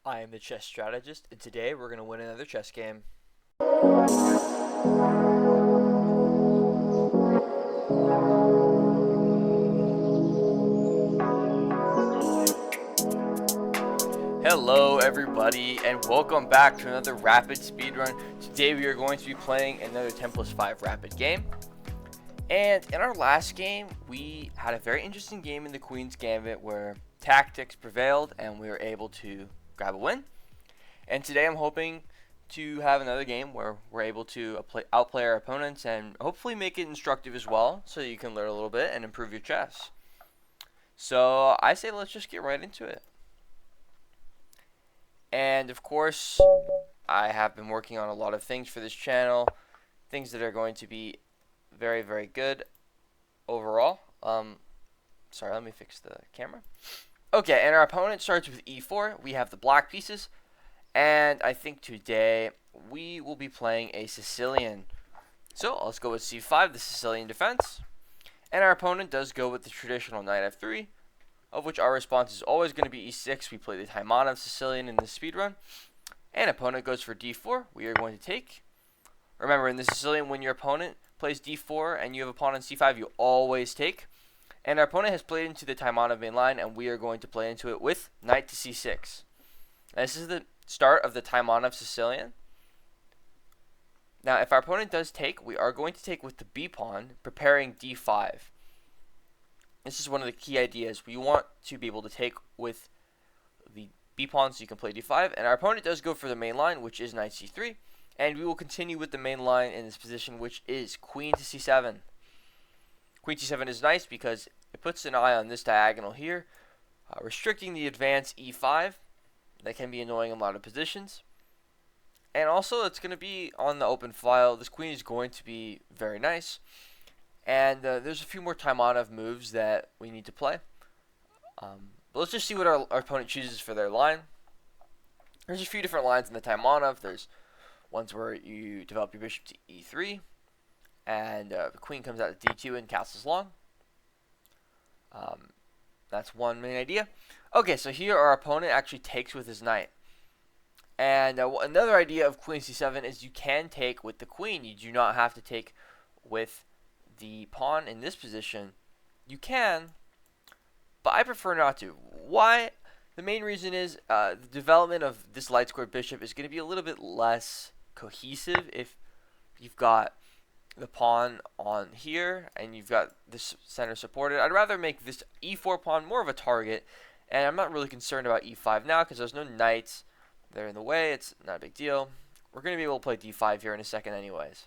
I am the chess strategist, and today we're going to win another chess game. Hello everybody, and welcome back to another rapid speedrun. Today we are going to be playing another 10 plus 5 rapid game. And in our last game, we had a very interesting game in the Queen's Gambit where tactics prevailed and we were able to grab a win. And today I'm hoping to have another game where we're able to outplay our opponents and hopefully make it instructive as well, so you can learn a little bit and improve your chess. So I say let's just get right into it. And of course, I have been working on a lot of things for this channel, things that are going to be very, very good overall. Sorry, let me fix the camera. Okay, and our opponent starts with e4. We have the black pieces. And I think today we will be playing a Sicilian. So let's go with c5, the Sicilian defense. And our opponent does go with the traditional knight f3, of which our response is always going to be e6. We play the Taimanov Sicilian in the speedrun. And opponent goes for d4. We are going to take. Remember, in the Sicilian, when your opponent plays d4 and you have a pawn on c5, you always take. And our opponent has played into the Taimanov main line, and we are going to play into it with knight to c6. And this is the start of the Taimanov Sicilian. Now, if our opponent does take, we are going to take with the b pawn, preparing d5. This is one of the key ideas. We want to be able to take with the b pawn so you can play d5. And our opponent does go for the main line, which is knight c3. And we will continue with the main line in this position, which is queen to c7. Queen c7 is nice because it puts an eye on this diagonal here, restricting the advance e5. That can be annoying in a lot of positions. And also, it's going to be on the open file. This queen is going to be very nice. And there's a few more Taimanov moves that we need to play. But let's just see what our opponent chooses for their line. There's a few different lines in the Taimanov. There's ones where you develop your bishop to e3. And the queen comes out to d2 and castles long. That's one main idea. Okay, so here our opponent actually takes with his knight. And another idea of queen c7 is you can take with the queen. You do not have to take with the pawn in this position. You can, but I prefer not to. Why? The main reason is the development of this light squared bishop is going to be a little bit less cohesive if you've got the pawn on here and you've got this center supported. I'd rather make this e4 pawn more of a target, and I'm not really concerned about e5 now because there's no knights that are in the way. It's not a big deal. We're going to be able to play d5 here in a second anyways.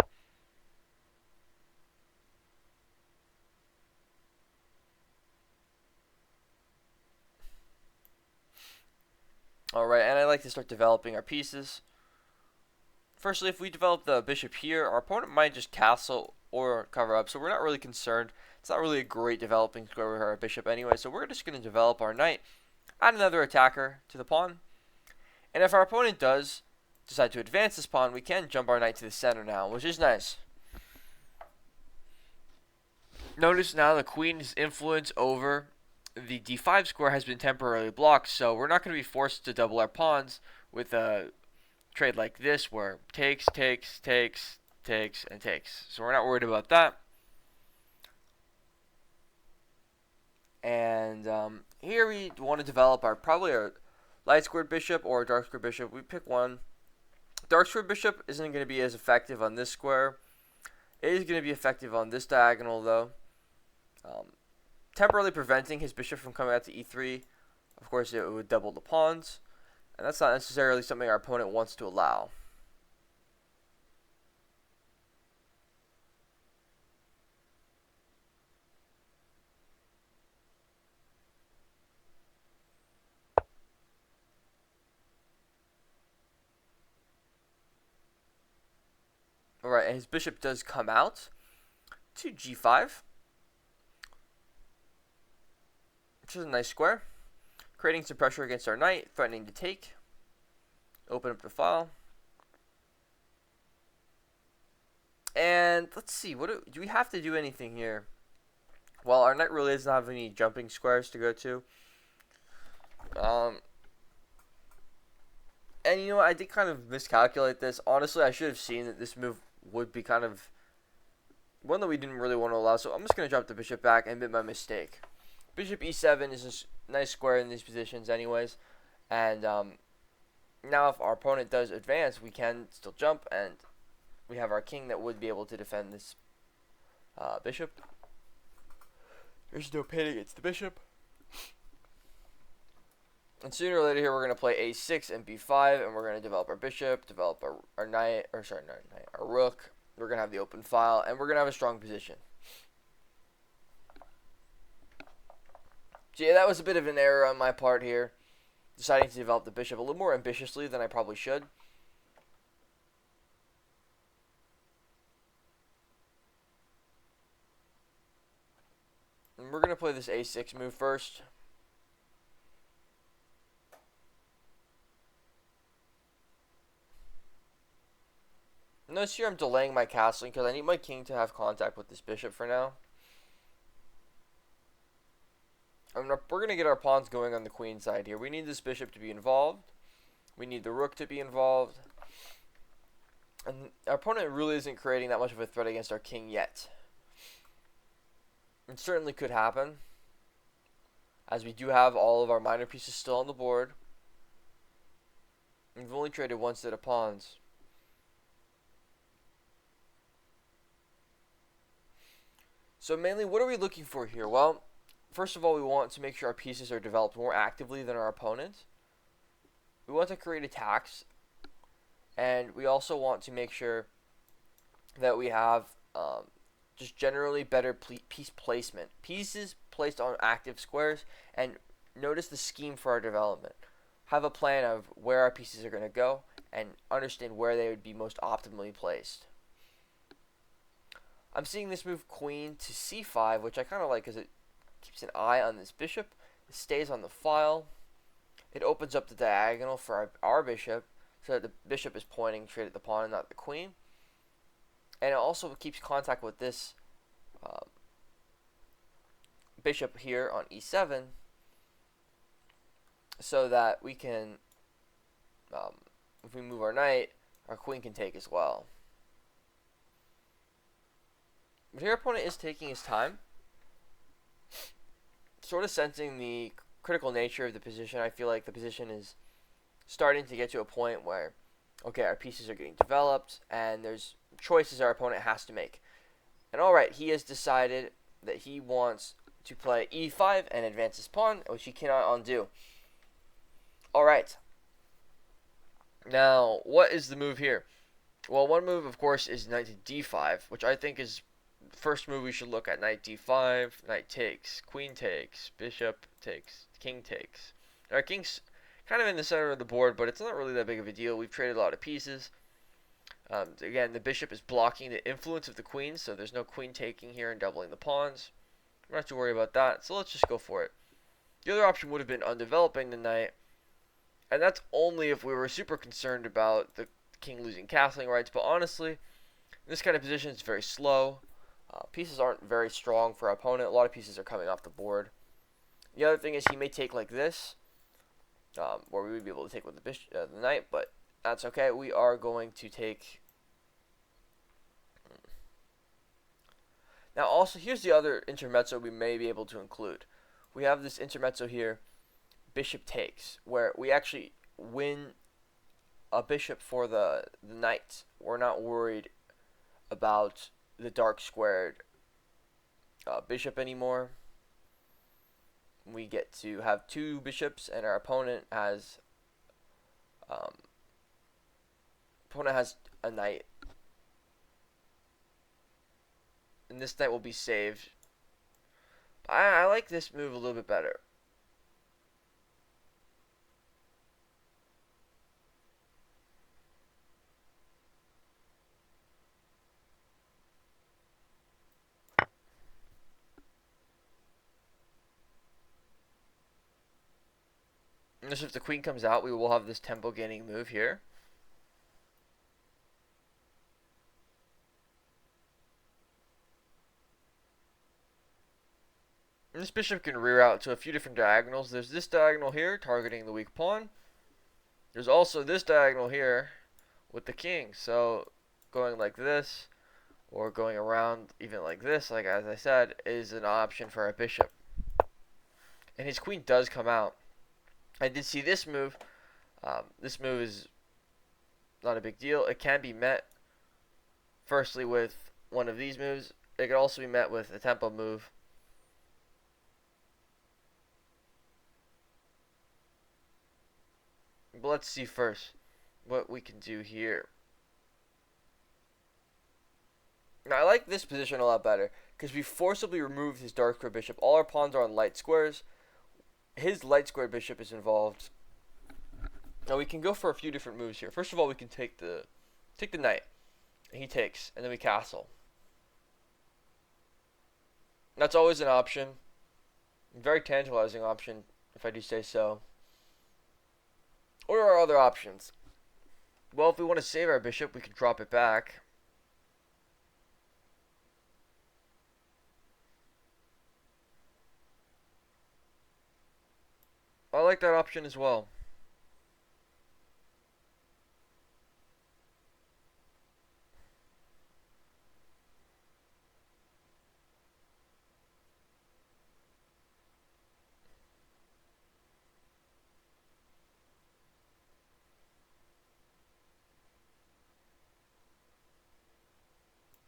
Alright, and I like to start developing our pieces. Firstly, if we develop the bishop here, our opponent might just castle or cover up, so we're not really concerned. It's not really a great developing square with our bishop anyway, so we're just going to develop our knight, add another attacker to the pawn. And if our opponent does decide to advance this pawn, we can jump our knight to the center now, which is nice. Notice now the queen's influence over the d5 square has been temporarily blocked, so we're not going to be forced to double our pawns with a trade like this where takes, takes, takes, takes, and takes. So we're not worried about that. And here we want to develop probably our light squared bishop or dark squared bishop. We pick one. Dark squared bishop isn't going to be as effective on this square. It is going to be effective on this diagonal though. Temporarily preventing his bishop from coming out to e3. Of course, it would double the pawns. And that's not necessarily something our opponent wants to allow. Alright, and his bishop does come out to g5, which is a nice square, creating some pressure against our knight, threatening to take. Open up the file. And let's see, do we have to do anything here? Well, our knight really doesn't have any jumping squares to go to. And you know what? I did kind of miscalculate this. Honestly, I should have seen that this move would be kind of one that we didn't really want to allow. So I'm just going to drop the bishop back and admit my mistake. Bishop e7 is a nice square in these positions anyways. And now if our opponent does advance, we can still jump. And we have our king that would be able to defend this bishop. There's no pain against the bishop. And sooner or later here, we're going to play a6 and b5, and we're going to develop our bishop, develop our knight, or sorry, not knight, our rook. We're going to have the open file, and we're going to have a strong position. So yeah, that was a bit of an error on my part here, deciding to develop the bishop a little more ambitiously than I probably should. And we're going to play this a6 move first. Notice here I'm delaying my castling because I need my king to have contact with this bishop for now. We're going to get our pawns going on the queen side here. We need this bishop to be involved. We need the rook to be involved. And our opponent really isn't creating that much of a threat against our king yet. It certainly could happen, as we do have all of our minor pieces still on the board. We've only traded one set of pawns. So mainly, what are we looking for here? Well, first of all, we want to make sure our pieces are developed more actively than our opponent. We want to create attacks, and we also want to make sure that we have just generally better piece placement. Pieces placed on active squares, and notice the scheme for our development. Have a plan of where our pieces are going to go, and understand where they would be most optimally placed. I'm seeing this move queen to c5, which I kind of like because it keeps an eye on this bishop. It stays on the file. It opens up the diagonal for our bishop, so that the bishop is pointing straight at the pawn and not the queen. And it also keeps contact with this bishop here on e7, so that we can, if we move our knight, our queen can take as well. But here, our opponent is taking his time, sort of sensing the critical nature of the position. I feel like the position is starting to get to a point where, okay, our pieces are getting developed, and there's choices our opponent has to make. And alright, he has decided that he wants to play e5 and advance his pawn, which he cannot undo. Alright. Now, what is the move here? Well, one move, of course, is knight to d5, which I think is the first move we should look at. Knight d5, knight takes, queen takes, bishop takes, king takes. Our king's kind of in the center of the board, but it's not really that big of a deal. We've traded a lot of pieces. Again, the bishop is blocking the influence of the queen, so there's no queen taking here and doubling the pawns. We don't have to worry about that, so let's just go for it. The other option would have been undeveloping the knight, and that's only if we were super concerned about the king losing castling rights, but honestly, in this kind of position, it's very slow. Pieces aren't very strong for our opponent. A lot of pieces are coming off the board. The other thing is he may take like this, where we would be able to take with the bishop, the knight, but that's okay. We are going to take. Now, also, here's the other intermezzo we may be able to include. We have this intermezzo here, bishop takes, where we actually win a bishop for the knight. We're not worried about the dark squared bishop anymore. We get to have two bishops, and our opponent has a knight. And this knight will be saved. I like this move a little bit better. And so if the queen comes out, we will have this tempo gaining move here. And this bishop can rear out to a few different diagonals. There's this diagonal here, targeting the weak pawn. There's also this diagonal here with the king. So going like this or going around even like this, like as I said, is an option for our bishop. And his queen does come out. I did see this move. This move is not a big deal. It can be met firstly with one of these moves. It could also be met with a tempo move. But let's see first what we can do here. Now I like this position a lot better because we forcibly removed his dark square bishop. All our pawns are on light squares. His light square bishop is involved. Now we can go for a few different moves here. First of all, we can take the knight. He takes, and then we castle. That's always an option. Very tantalizing option, if I do say so. What are our other options? Well, if we want to save our bishop, we can drop it back. I like that option as well.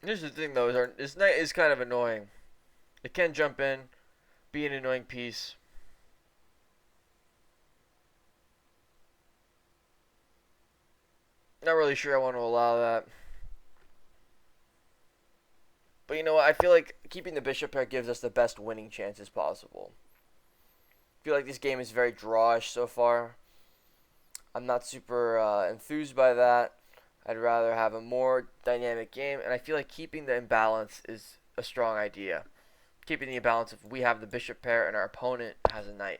Here's the thing though, this knight is kind of annoying. It can jump in, be an annoying piece. Not really sure I want to allow that. But you know what, I feel like keeping the bishop pair gives us the best winning chances possible. I feel like this game is very drawish so far. I'm not super enthused by that. I'd rather have a more dynamic game, and I feel like keeping the imbalance is a strong idea. Keeping the imbalance if we have the bishop pair and our opponent has a knight.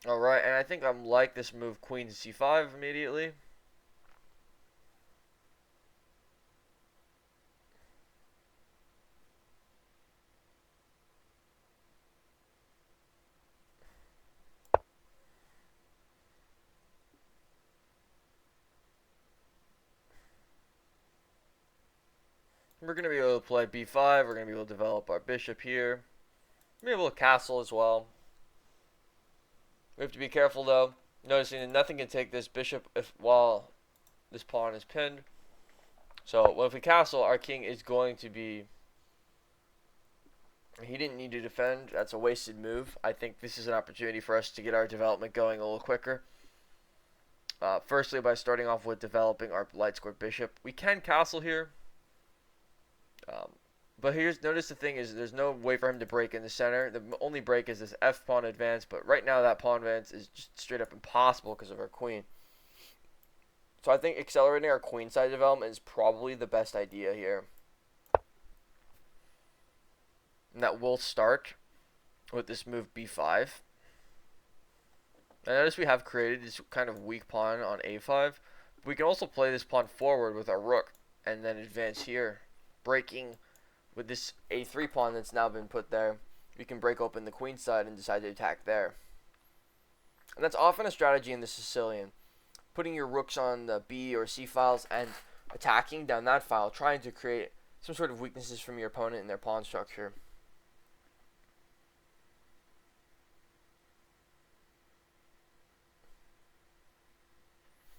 Alright, and I think I'm like this move queen to c5 immediately. We're going to be able to play b5. We're going to be able to develop our bishop here. Maybe able to castle as well. We have to be careful though. Noticing that nothing can take this bishop while this pawn is pinned. So if we castle, our king is going to be... He didn't need to defend. That's a wasted move. I think this is an opportunity for us to get our development going a little quicker. Firstly, by starting off with developing our light square bishop. We can castle here. But notice the thing is there's no way for him to break in the center. The only break is this F pawn advance, but right now that pawn advance is just straight up impossible because of our queen. So I think accelerating our queen side development is probably the best idea here. And that will start with this move b5. I notice we have created this kind of weak pawn on a5. We can also play this pawn forward with our rook and then advance here, breaking with this a3 pawn that's now been put there. We can break open the queen side and decide to attack there. And that's often a strategy in the Sicilian. Putting your rooks on the b or c files and attacking down that file, trying to create some sort of weaknesses from your opponent in their pawn structure.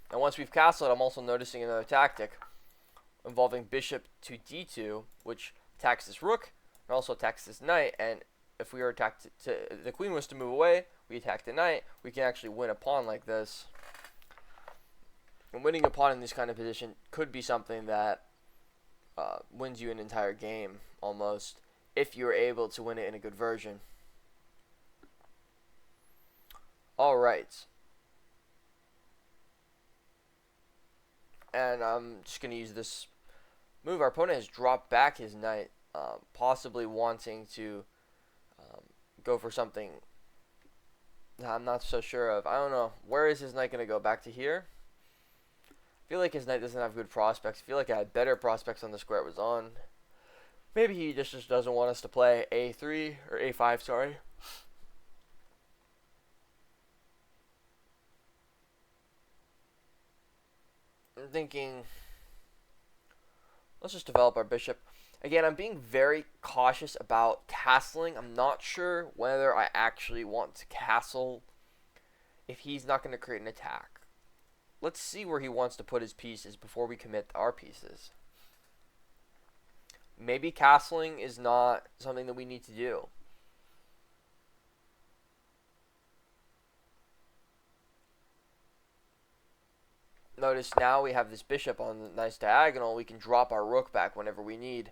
And once we've castled, I'm also noticing another tactic involving bishop to d2, which attacks this rook and also attacks this knight. And if we were attacked, the queen was to move away, we attack the knight, we can actually win a pawn like this. And winning a pawn in this kind of position could be something that wins you an entire game, almost, if you're able to win it in a good version. Alright. And I'm just going to use this move. Our opponent has dropped back his knight, possibly wanting to um, go for something I'm not so sure of. I don't know. Where is his knight going to go? Back to here? I feel like his knight doesn't have good prospects. I feel like I had better prospects on the square it was on. Maybe he just doesn't want us to play a3 or a5, sorry. I'm thinking, let's just develop our bishop. Again, I'm being very cautious about castling. I'm not sure whether I actually want to castle if he's not going to create an attack. Let's see where he wants to put his pieces before we commit our pieces. Maybe castling is not something that we need to do. Notice now we have this bishop on the nice diagonal. We can drop our rook back whenever we need,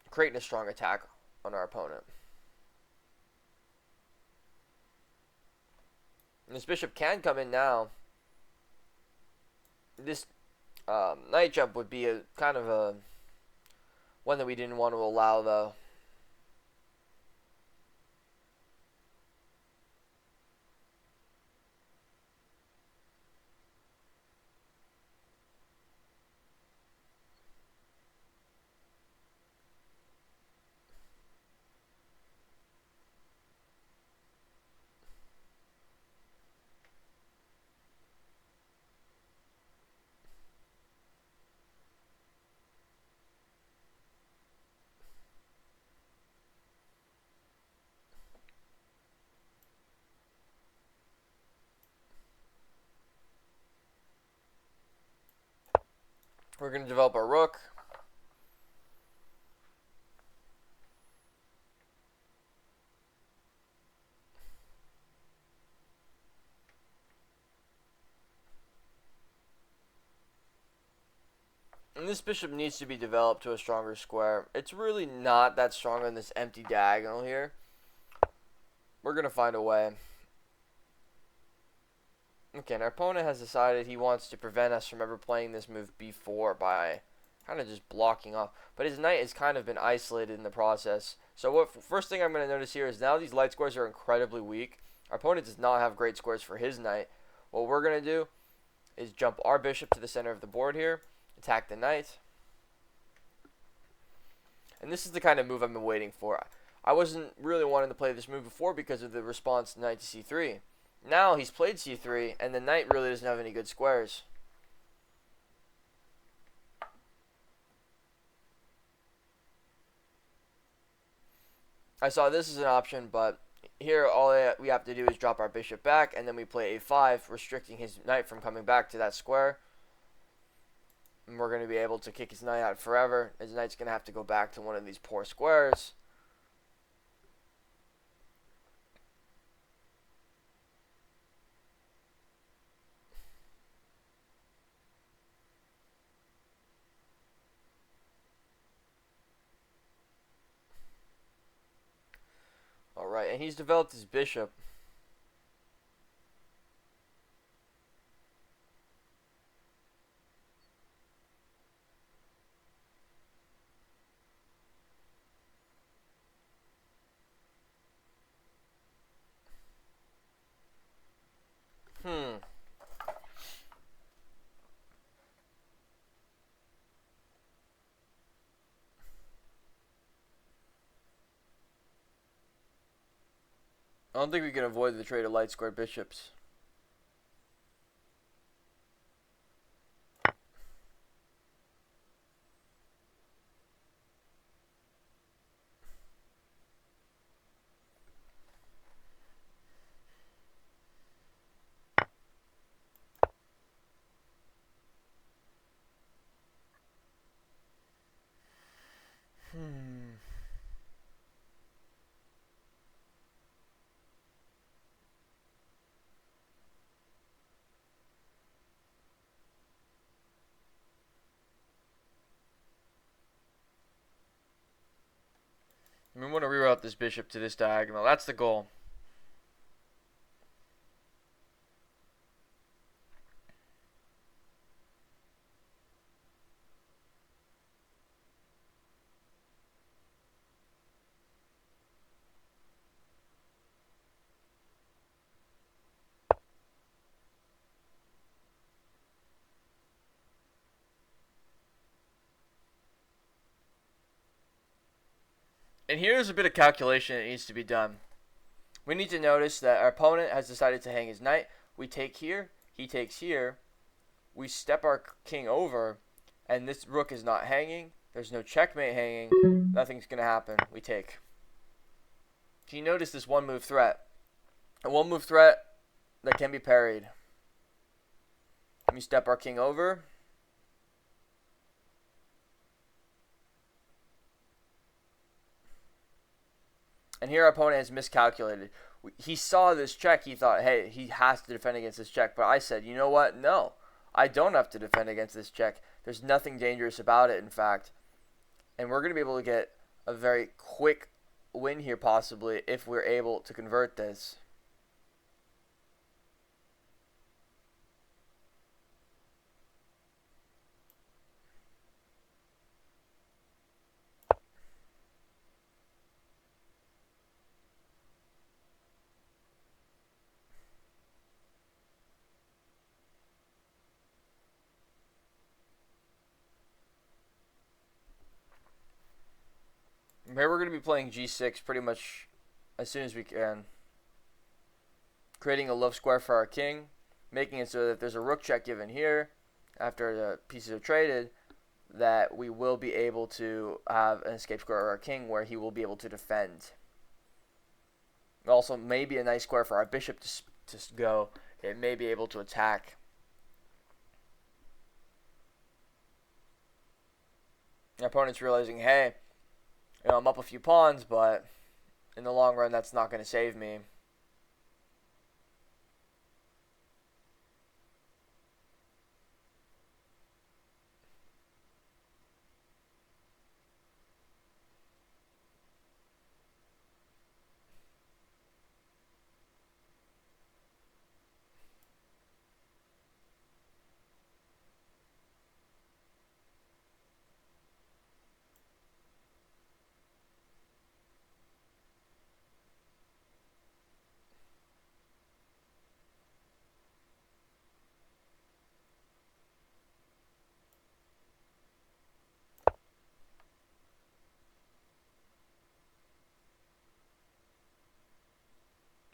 creating a strong attack on our opponent. And this bishop can come in now. This knight jump would be a kind of a one that we didn't want to allow, though. We're going to develop our rook. And this bishop needs to be developed to a stronger square. It's really not that strong on this empty diagonal here. We're going to find a way. Okay, and our opponent has decided he wants to prevent us from ever playing this move b4 by kind of just blocking off. But his knight has kind of been isolated in the process. So first thing I'm going to notice here is now these light squares are incredibly weak. Our opponent does not have great squares for his knight. What we're going to do is jump our bishop to the center of the board here, attack the knight. And this is the kind of move I've been waiting for. I wasn't really wanting to play this move before because of the response to knight to c3. Now he's played c3, and the knight really doesn't have any good squares. I saw this as an option, but here all we have to do is drop our bishop back, and then we play a5, restricting his knight from coming back to that square. And we're going to be able to kick his knight out forever. His knight's going to have to go back to one of these poor squares. Alright, and he's developed his bishop. I don't think we can avoid the trade of light square bishops. We want to reroute this bishop to this diagonal. That's the goal. And here's a bit of calculation that needs to be done. We need to notice that our opponent has decided to hang his knight. We take here, he takes here. We step our king over, and this rook is not hanging. There's no checkmate hanging. Nothing's going to happen. We take. So you notice this one move threat. A one move threat that can be parried. We step our king over. And here our opponent has miscalculated. He saw this check. He thought, hey, he has to defend against this check. But I said, you know what? No, I don't have to defend against this check. There's nothing dangerous about it, in fact. And we're going to be able to get a very quick win here, possibly, if we're able to convert this. Here we're going to be playing g6 pretty much as soon as we can. Creating a love square for our king. Making it so that if there's a rook check given here, after the pieces are traded, that we will be able to have an escape square for our king where he will be able to defend. Also, maybe a nice square for our bishop to go. It may be able to attack. Our opponent's realizing, hey, I'm up a few pawns, but in the long run, that's not going to save me.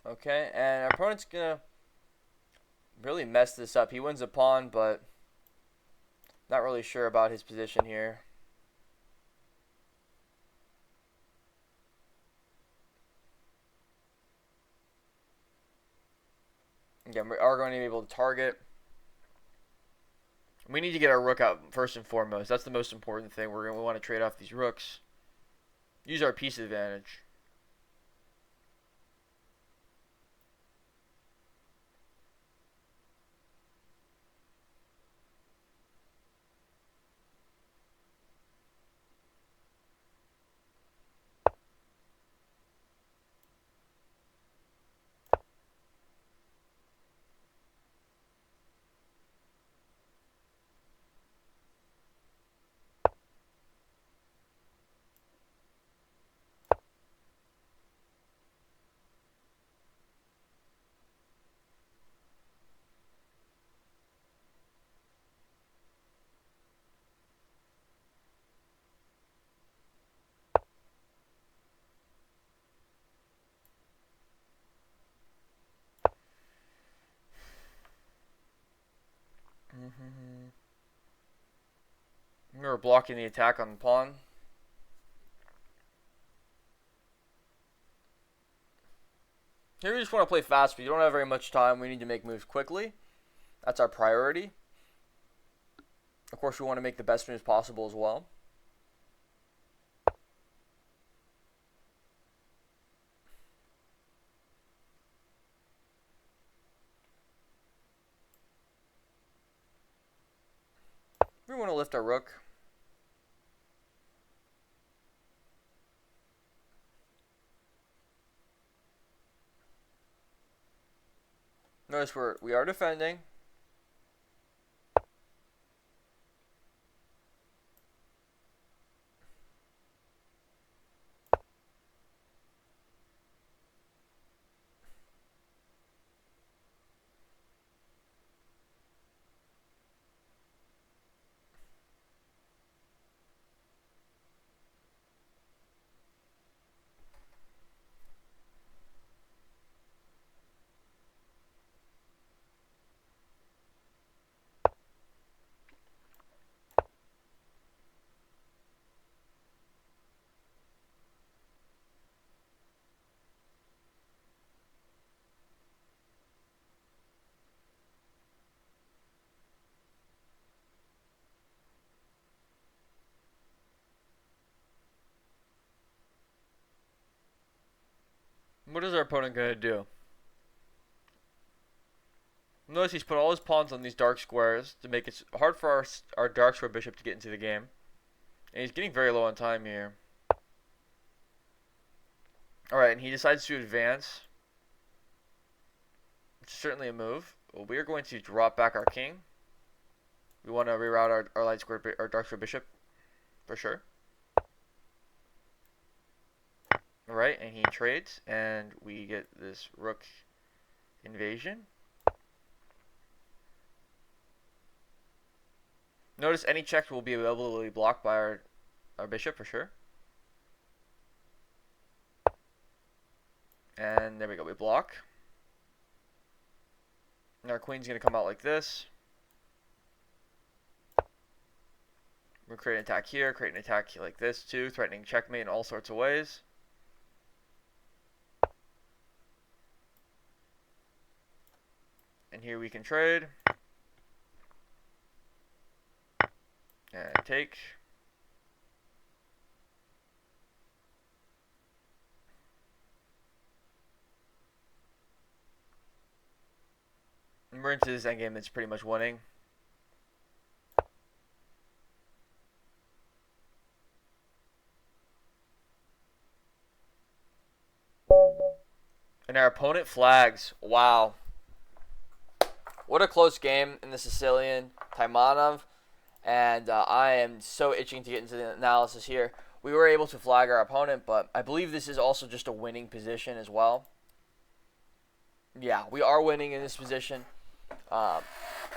Okay, and our opponent's going to really mess this up. He wins a pawn, but not really sure about his position here. Again, we are going to be able to target. We need to get our rook out first and foremost. That's the most important thing. We want to trade off these rooks. Use our piece advantage. We're blocking the attack on the pawn. Here we just want to play fast, but you don't have very much time. We need to make moves quickly. That's our priority. Of course, we want to make the best moves possible as well. We want to lift our rook. Notice we are defending. What is our opponent going to do? Notice he's put all his pawns on these dark squares to make it hard for our dark square bishop to get into the game. And he's getting very low on time here. Alright, and he decides to advance. Which is certainly a move. Well, we are going to drop back our king. We want to reroute our light square, our dark square bishop, for sure. Alright, and he trades, and we get this rook invasion. Notice any checks will be able to be blocked by our bishop, for sure. And there we go, we block. And our queen's going to come out like this. We're creating an attack here, creating an attack like this too, threatening checkmate in all sorts of ways. And here we can trade. And take. And we're into this endgame that's pretty much winning. And our opponent flags. Wow. What a close game in the Sicilian. Taimanov. And I am so itching to get into the analysis here. We were able to flag our opponent, but I believe this is also just a winning position as well. Yeah, we are winning in this position.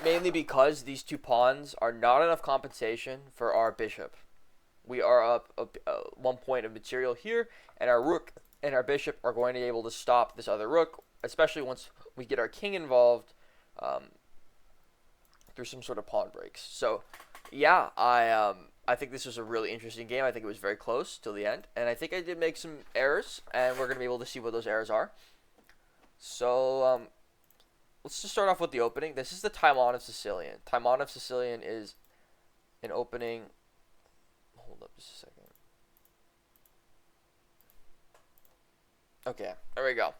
Mainly because these two pawns are not enough compensation for our bishop. We are up 1 point of material here, and our rook and our bishop are going to be able to stop this other rook, especially once we get our king involved through some sort of pawn breaks. So, yeah, I think this was a really interesting game. I think it was very close till the end, and I think I did make some errors, and we're going to be able to see what those errors are. So, let's just start off with the opening. This is the Taimanov Sicilian. Taimanov Sicilian is an opening. Hold up just a second. Okay, there we go.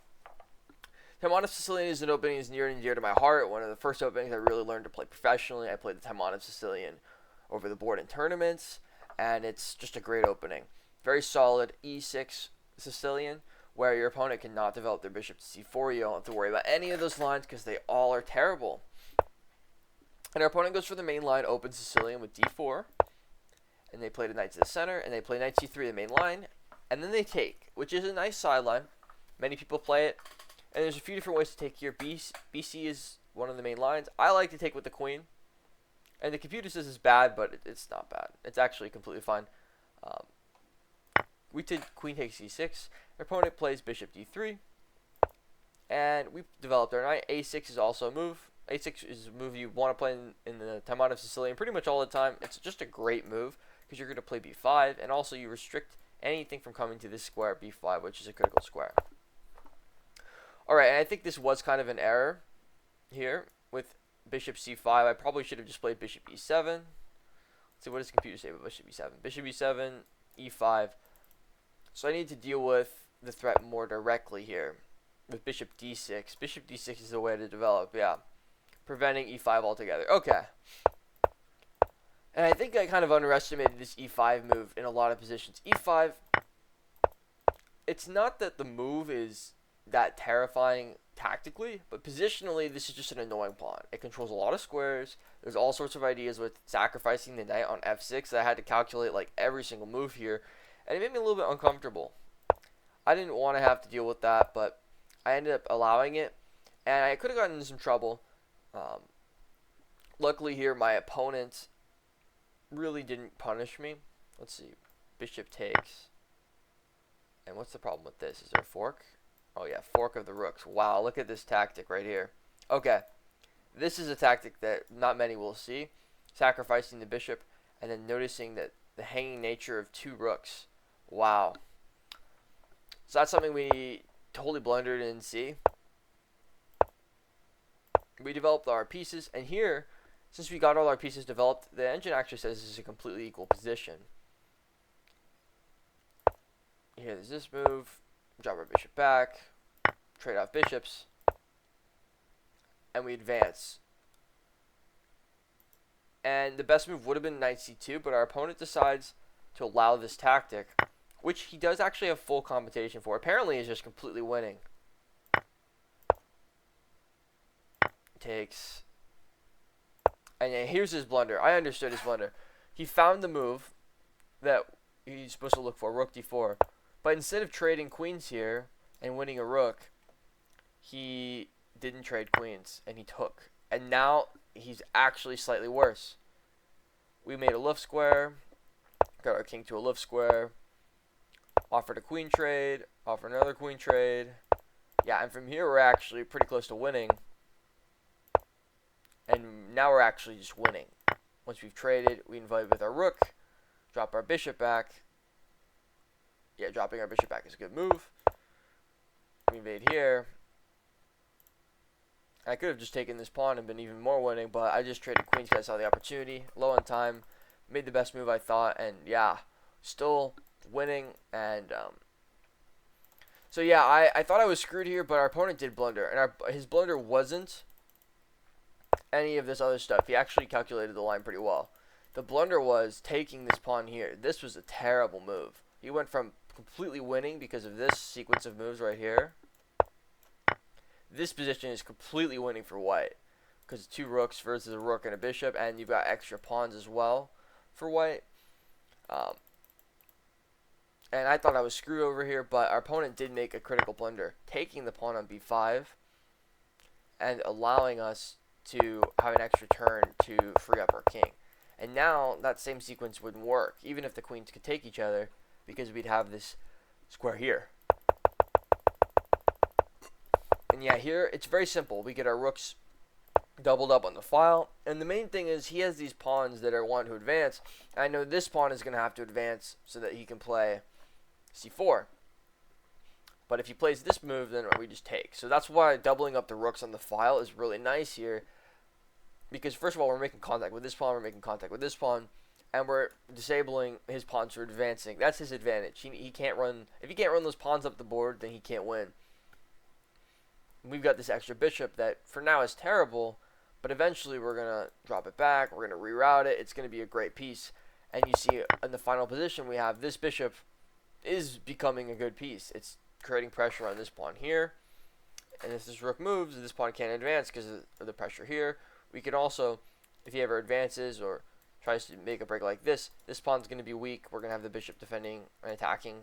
Taimanov Sicilian is an opening that's near and dear to my heart. One of the first openings I really learned to play professionally. I played the Taimanov Sicilian over the board in tournaments, and it's just a great opening. Very solid e6 Sicilian, where your opponent cannot develop their bishop to c4. You don't have to worry about any of those lines because they all are terrible. And our opponent goes for the main line, open Sicilian with d4. And they play the knight to the center, and they play knight c3, the main line. And then they take, which is a nice sideline. Many people play it. And there's a few different ways to take here. BC is one of the main lines. I like to take with the queen. And the computer says it's bad, but it's not bad. It's actually completely fine. We did queen takes c6. Our opponent plays bishop d3. And we developed our knight. a6 is also a move. a6 is a move you want to play in the Taimanov Sicilian pretty much all the time. It's just a great move because you're going to play b5. And also you restrict anything from coming to this square, b5, which is a critical square. Alright, and I think this was kind of an error here with bishop c5. I probably should have just played bishop e7. Let's see, what does the computer say about bishop e7? Bishop e7, e5. So I need to deal with the threat more directly here with bishop d6. Bishop d6 is the way to develop, yeah. Preventing e5 altogether. Okay. And I think I kind of underestimated this e5 move in a lot of positions. e5, it's not that the move is that terrifying tactically, but positionally this is just an annoying pawn. It controls a lot of squares. There's all sorts of ideas with sacrificing the knight on f6 that I had to calculate like every single move here, and it made me a little bit uncomfortable. I didn't want to have to deal with that, but I ended up allowing it, and I could have gotten into some trouble. Luckily here my opponent really didn't punish me. Let's see, bishop takes, and what's the problem with this? Is there a fork? Oh yeah, fork of the rooks. Wow, look at this tactic right here. Okay, this is a tactic that not many will see. Sacrificing the bishop and then noticing that the hanging nature of two rooks. Wow. So that's something we totally blundered in C. We developed our pieces, and here, since we got all our pieces developed, the engine actually says this is a completely equal position. Here, there's this move. Drop our bishop back. trade off bishops, and we advance. And the best move would have been knight c2, but our opponent decides to allow this tactic, which he does actually have full compensation for. Apparently, he's just completely winning. Takes. And here's his blunder. I understood his blunder. He found the move that he's supposed to look for, rook d4. But instead of trading queens here and winning a rook, he didn't trade queens, and he took. And now he's actually slightly worse. We made a left square, got our king to a left square, offered a queen trade, offered another queen trade. Yeah, and from here we're actually pretty close to winning. And now we're actually just winning. Once we've traded, we invade with our rook, drop our bishop back. Yeah, dropping our bishop back is a good move. We invade here. I could have just taken this pawn and been even more winning, but I just traded queens because I saw the opportunity. Low on time, made the best move I thought, and yeah, still winning. And so yeah, I thought I was screwed here, but our opponent did blunder, and his blunder wasn't any of this other stuff. He actually calculated the line pretty well. The blunder was taking this pawn here. This was a terrible move. He went from completely winning because of this sequence of moves right here. This position is completely winning for white because two rooks versus a rook and a bishop, and you've got extra pawns as well for white. And I thought I was screwed over here, but our opponent did make a critical blunder, taking the pawn on b5 and allowing us to have an extra turn to free up our king. And now that same sequence wouldn't work, even if the queens could take each other, because we'd have this square here. And yeah, here it's very simple. We get our rooks doubled up on the file, and the main thing is he has these pawns that are wanting to advance. I know this pawn is going to have to advance so that he can play c4. But if he plays this move, then we just take. So that's why doubling up the rooks on the file is really nice here, because first of all, we're making contact with this pawn, we're making contact with this pawn, and we're disabling his pawns for advancing. That's his advantage. He can't run. If he can't run those pawns up the board, then he can't win. We've got this extra bishop that for now is terrible, but eventually we're going to drop it back, we're going to reroute it, it's going to be a great piece. And you see in the final position we have this bishop is becoming a good piece. It's creating pressure on this pawn here, and if this rook moves, this pawn can't advance because of the pressure here. We can also, if he ever advances or tries to make a break like this, this pawn's going to be weak. We're going to have the bishop defending and attacking.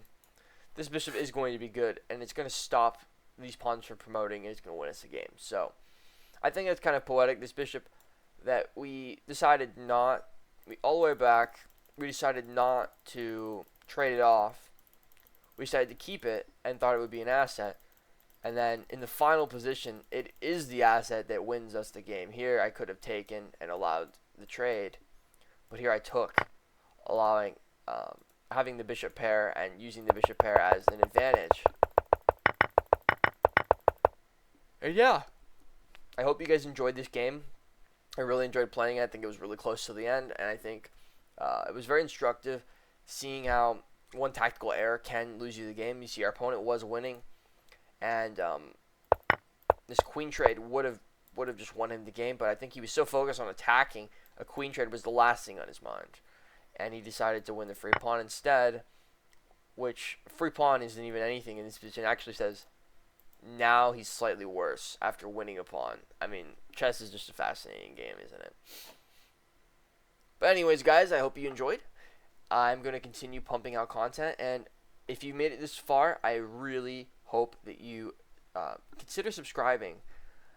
This bishop is going to be good, and it's going to stop these pawns from promoting, and it's going to win us the game. So I think it's kind of poetic, this bishop, that we decided not, all the way back, we decided not to trade it off. We decided to keep it and thought it would be an asset. And then in the final position, it is the asset that wins us the game. Here I could have taken and allowed the trade, but here I took, allowing, having the bishop pair and using the bishop pair as an advantage. And yeah, I hope you guys enjoyed this game. I really enjoyed playing it. I think it was really close to the end, and I think it was very instructive seeing how one tactical error can lose you the game. You see our opponent was winning, and this queen trade would have just won him the game, but I think he was so focused on attacking, a queen trade was the last thing on his mind, and he decided to win the free pawn instead, which free pawn isn't even anything in this position. It actually says now he's slightly worse after winning a pawn. I mean, chess is just a fascinating game, isn't it? But anyways, guys, I hope you enjoyed. I'm going to continue pumping out content, and if you made it this far, I really hope that you consider subscribing.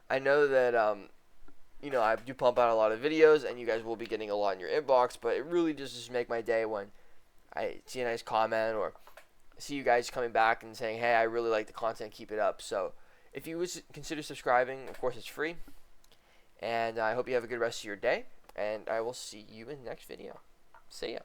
I know that I do pump out a lot of videos, and you guys will be getting a lot in your inbox, but it really just make my day when I see a nice comment or see you guys coming back and saying, hey, I really like the content, keep it up. So if you would consider subscribing, of course it's free, and I hope you have a good rest of your day, and I will see you in the next video. See ya.